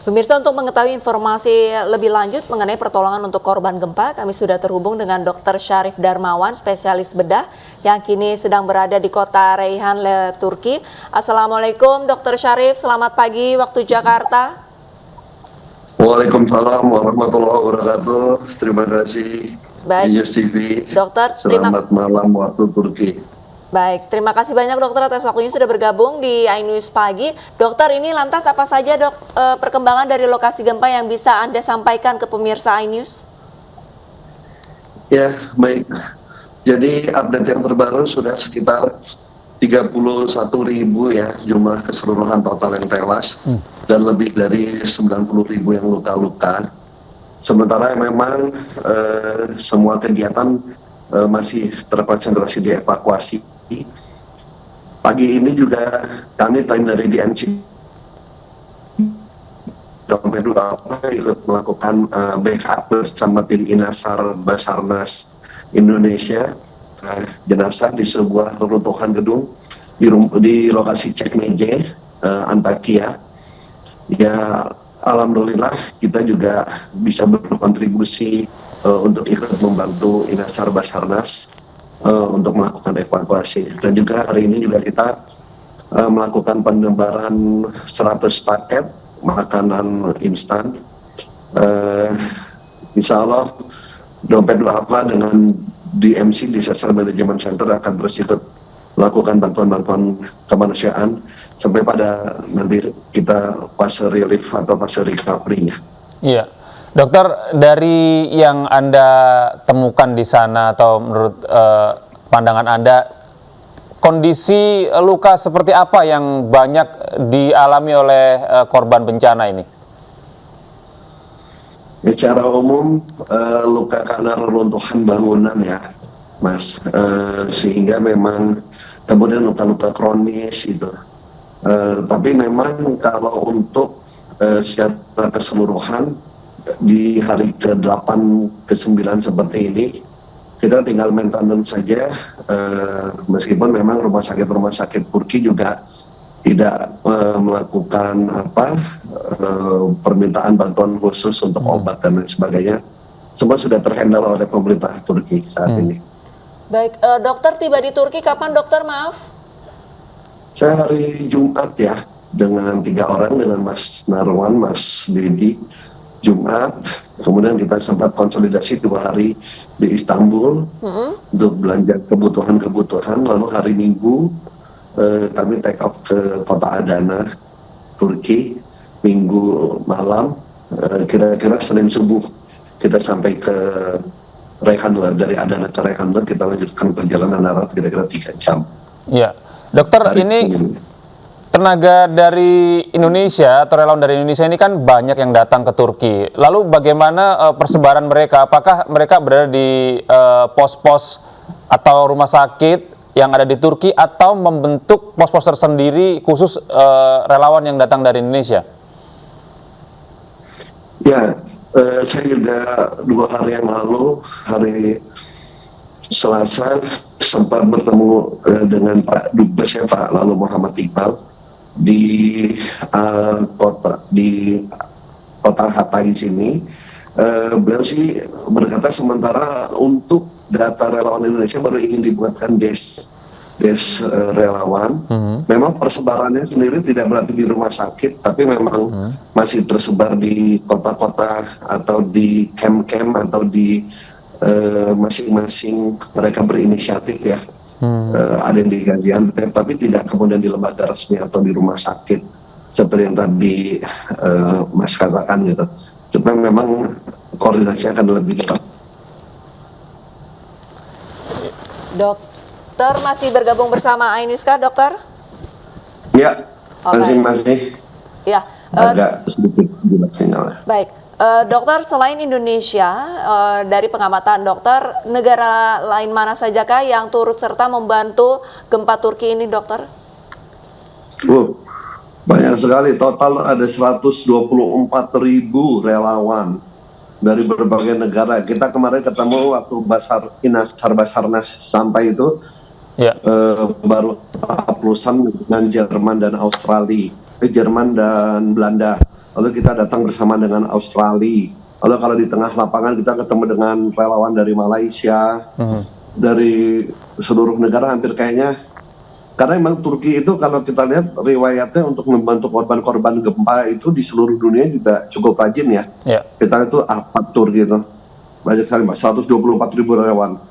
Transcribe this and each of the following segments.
Pemirsa, untuk mengetahui informasi lebih lanjut mengenai pertolongan untuk korban gempa, kami sudah terhubung dengan Dr. Syarif Darmawan, spesialis bedah yang kini sedang berada di kota Reyhanli, Turki. Assalamualaikum Dr. Syarif, selamat pagi waktu Jakarta. Waalaikumsalam warahmatullahi wabarakatuh. Terima kasih News TV. Dokter, Selamat malam waktu Turki. Baik, terima kasih banyak dokter atas waktunya sudah bergabung di iNews Pagi. Dokter, ini lantas apa saja perkembangan dari lokasi gempa yang bisa Anda sampaikan ke pemirsa iNews? Ya, baik. Jadi update yang terbaru sudah sekitar 31.000 ya jumlah keseluruhan total yang tewas dan lebih dari 90.000 yang luka-luka. Sementara memang semua kegiatan masih terkonsentrasi di evakuasi. Pagi ini juga kami tim dari DMC Dompet 2 ikut melakukan backup bersama tim Inasar Basarnas Indonesia. Jenazah di sebuah reruntuhan gedung di lokasi Cekmeje, Antakya. Ya, alhamdulillah kita juga bisa berkontribusi untuk ikut membantu Inasar Basarnas untuk melakukan evakuasi. Dan juga hari ini juga kita melakukan penebaran 100 paket makanan instan. Insya Allah Dompet 2 dengan DMC, Disaster Management Center, akan terus ikut melakukan bantuan-bantuan kemanusiaan sampai pada nanti kita fase relief atau fase recovery-nya. Iya. Dokter, dari yang Anda temukan di sana atau menurut pandangan Anda, kondisi luka seperti apa yang banyak dialami oleh korban bencana ini? Secara umum luka karena reruntuhan bangunan ya, Mas, sehingga memang kemudian luka-luka kronis itu. Tapi memang kalau untuk secara keseluruhan di hari ke-8, ke-9 seperti ini, kita tinggal maintenance saja, meskipun memang rumah sakit Turki juga tidak melakukan permintaan bantuan khusus untuk obat dan lain sebagainya. Semua sudah terhandle oleh pemerintah Turki saat ini. Baik, dokter tiba di Turki kapan dokter, maaf? Saya hari Jumat ya, dengan 3 orang, dengan Mas Narwan, Mas Dedi, Jumat. Kemudian kita sempat konsolidasi 2 hari di Istanbul untuk belanja kebutuhan. Lalu hari Minggu kami take off ke kota Adana, Turki. Minggu malam, kira-kira Senin subuh kita sampai ke Reyhanli. Dari Adana ke Reyhanli kita lanjutkan perjalanan darat kira-kira 3 jam. Iya, dokter, ini tenaga dari Indonesia atau relawan dari Indonesia ini kan banyak yang datang ke Turki. Lalu bagaimana persebaran mereka? Apakah mereka berada di pos-pos atau rumah sakit yang ada di Turki atau membentuk pos-pos tersendiri khusus relawan yang datang dari Indonesia? Ya, saya juga 2 hari yang lalu, hari Selasa, sempat bertemu dengan Pak Dubes ya, Pak Lalu Muhammad Iqbal di kota Hatay sini. Beliau sih berkata sementara untuk data relawan Indonesia baru ingin dibuatkan des relawan. Memang persebarannya sendiri tidak berarti di rumah sakit, tapi memang masih tersebar di kota-kota atau di camp-camp atau di masing-masing mereka berinisiatif ya. Ada yang di Gaziantep, tapi tidak kemudian di lembaga resmi atau di rumah sakit seperti yang tadi Mas katakan gitu. Cuma memang koordinasi akan lebih cepat. Dokter masih bergabung bersama iNews kah, dokter? Ya, masih. Ya. Agak sedikit jelas sinyalnya. Baik. Dokter, selain Indonesia, dari pengamatan dokter, negara lain mana sajakah yang turut serta membantu gempa Turki ini, dokter? Banyak sekali, total ada 124.000 relawan dari berbagai negara. Kita kemarin ketemu waktu Inasar Basarnas sampai itu, baru perusahaan dengan Jerman dan Australia, Jerman dan Belanda. lalu kita datang bersama dengan Australia, lalu kalau di tengah lapangan kita ketemu dengan relawan dari Malaysia, dari seluruh negara hampir kayaknya. Karena memang Turki itu kalau kita lihat riwayatnya untuk membantu korban-korban gempa itu di seluruh dunia juga cukup rajin ya. Kita itu AFAD gitu. Banyak sekali, 124.000 relawan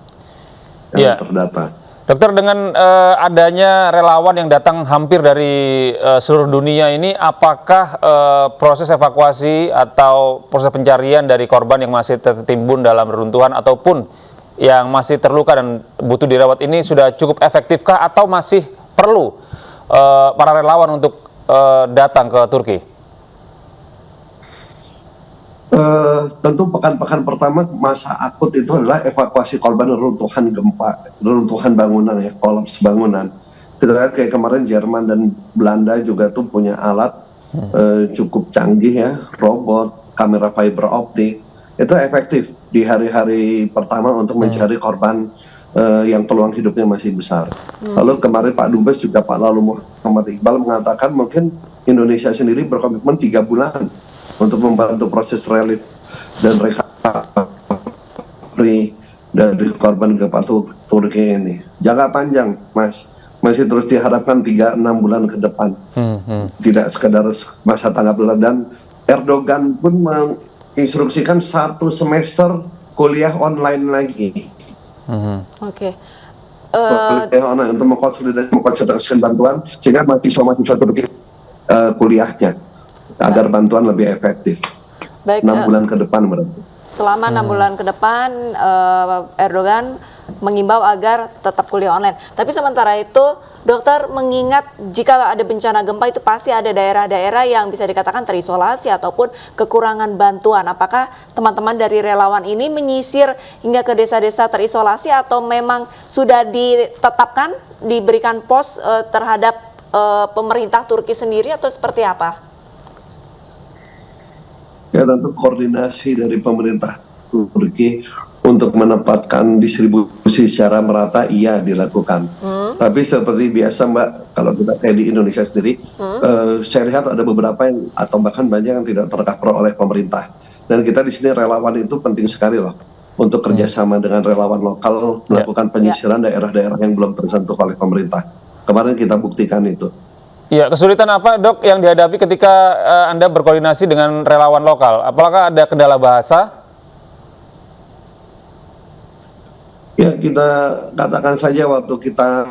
yang terdata. Dokter, dengan adanya relawan yang datang hampir dari seluruh dunia ini, apakah proses evakuasi atau proses pencarian dari korban yang masih tertimbun dalam reruntuhan ataupun yang masih terluka dan butuh dirawat ini sudah cukup efektifkah atau masih perlu para relawan untuk datang ke Turki? Tentu pekan-pekan pertama masa akut itu adalah evakuasi korban reruntuhan gempa, reruntuhan bangunan ya, kolaps bangunan. Kita lihat kayak kemarin Jerman dan Belanda juga tuh punya alat cukup canggih ya, robot, kamera fiber optik, itu efektif di hari-hari pertama untuk mencari korban yang peluang hidupnya masih besar. Lalu kemarin Pak Dubes juga Pak Lalu Muhammad Iqbal mengatakan mungkin Indonesia sendiri berkomitmen 3 bulan untuk membantu proses relief dan recovery dari korban gempa Turki ini. Jangka panjang, Mas. Masih terus diharapkan 3-6 bulan ke depan. Tidak sekedar masa tanggap darurat. Dan Erdogan pun menginstruksikan 1 semester kuliah online lagi. Kuliah online untuk mengkonsentrasikan bantuan sehingga mahasiswa-mahasiswa Turki kuliahnya agar bantuan lebih efektif. Baik, 6 bulan ke depan berarti. Selama 6 bulan ke depan, Erdogan mengimbau agar tetap kuliah online. Tapi sementara itu, dokter mengingat jika ada bencana gempa itu pasti ada daerah-daerah yang bisa dikatakan terisolasi ataupun kekurangan bantuan. Apakah teman-teman dari relawan ini menyisir hingga ke desa-desa terisolasi atau memang sudah ditetapkan, diberikan pos terhadap pemerintah Turki sendiri atau seperti apa? Ya, tentu koordinasi dari pemerintah Turki untuk menempatkan distribusi secara merata iya dilakukan. Tapi seperti biasa Mbak, kalau kita kayak di Indonesia sendiri, saya lihat ada beberapa yang atau bahkan banyak yang tidak tercover oleh pemerintah. Dan kita di sini relawan itu penting sekali loh untuk kerjasama dengan relawan lokal melakukan penyisiran daerah-daerah yang belum tersentuh oleh pemerintah. Kemarin kita buktikan itu. Ya, kesulitan apa dok yang dihadapi ketika Anda berkoordinasi dengan relawan lokal? Apakah ada kendala bahasa? Ya, kita katakan saja waktu kita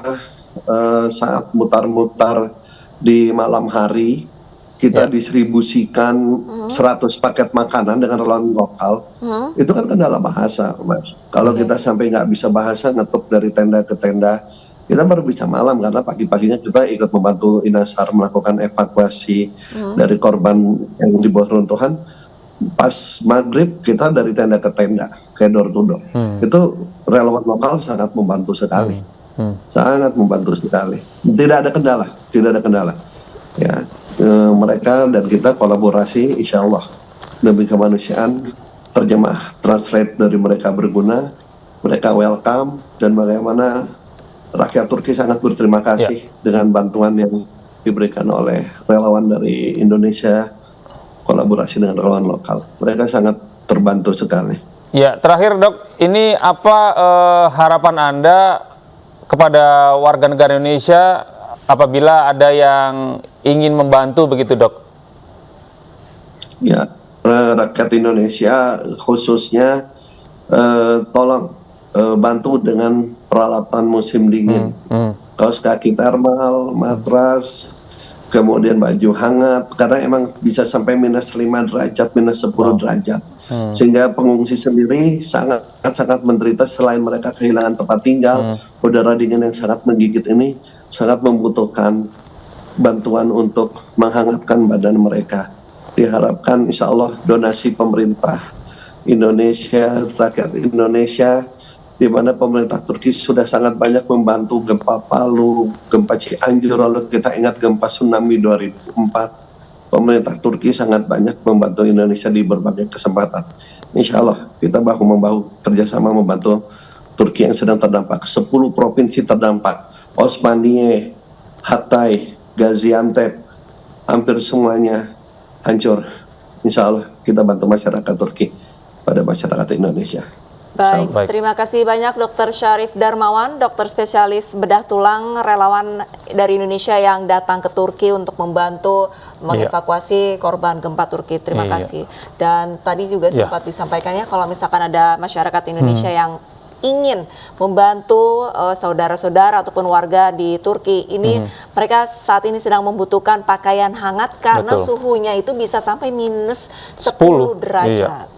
saat mutar-mutar di malam hari, kita distribusikan 100 paket makanan dengan relawan lokal, itu kan kendala bahasa, Mas. Kalau kita sampai nggak bisa bahasa, ngetuk dari tenda ke tenda, kita baru bisa malam karena pagi-paginya kita ikut membantu Inasar melakukan evakuasi dari korban yang di bawah runtuhan. Pas maghrib kita dari tenda ke tenda, ke door to door. Itu relawan lokal sangat membantu sekali, sangat membantu sekali. Tidak ada kendala, tidak ada kendala. Ya, mereka dan kita kolaborasi, insya Allah demi kemanusiaan, terjemah, translate dari mereka berguna, mereka welcome, dan bagaimana rakyat Turki sangat berterima kasih dengan bantuan yang diberikan oleh relawan dari Indonesia, kolaborasi dengan relawan lokal. Mereka sangat terbantu sekali. Ya, terakhir dok, ini apa harapan Anda kepada warga negara Indonesia apabila ada yang ingin membantu begitu dok? Ya, rakyat Indonesia khususnya tolong bantu dengan peralatan musim dingin, kaos kaki thermal, matras, kemudian baju hangat, karena emang bisa sampai minus 5 derajat, minus 10 derajat, sehingga pengungsi sendiri sangat menderita. Selain mereka kehilangan tempat tinggal, udara dingin yang sangat menggigit ini sangat membutuhkan bantuan untuk menghangatkan badan mereka. Diharapkan insya Allah donasi pemerintah Indonesia, rakyat Indonesia, di mana pemerintah Turki sudah sangat banyak membantu gempa Palu, gempa Cianjur, lalu kita ingat gempa tsunami 2004. Pemerintah Turki sangat banyak membantu Indonesia di berbagai kesempatan. Insya Allah kita bahu-membahu kerjasama membantu Turki yang sedang terdampak. 10 provinsi terdampak, Osmaniye, Hatay, Gaziantep, hampir semuanya hancur insya Allah kita bantu masyarakat Turki pada masyarakat Indonesia. Baik, Baik. terima kasih banyak Dr. Syarif Darmawan, dokter spesialis bedah tulang relawan dari Indonesia yang datang ke Turki untuk membantu mengevakuasi korban gempa Turki. Terima Iya. kasih. Dan tadi juga Iya. sempat disampaikan ya, kalau misalkan ada masyarakat Indonesia yang ingin membantu saudara-saudara ataupun warga di Turki ini, mereka saat ini sedang membutuhkan pakaian hangat karena Betul. suhunya itu bisa sampai minus 10 10, derajat. iya.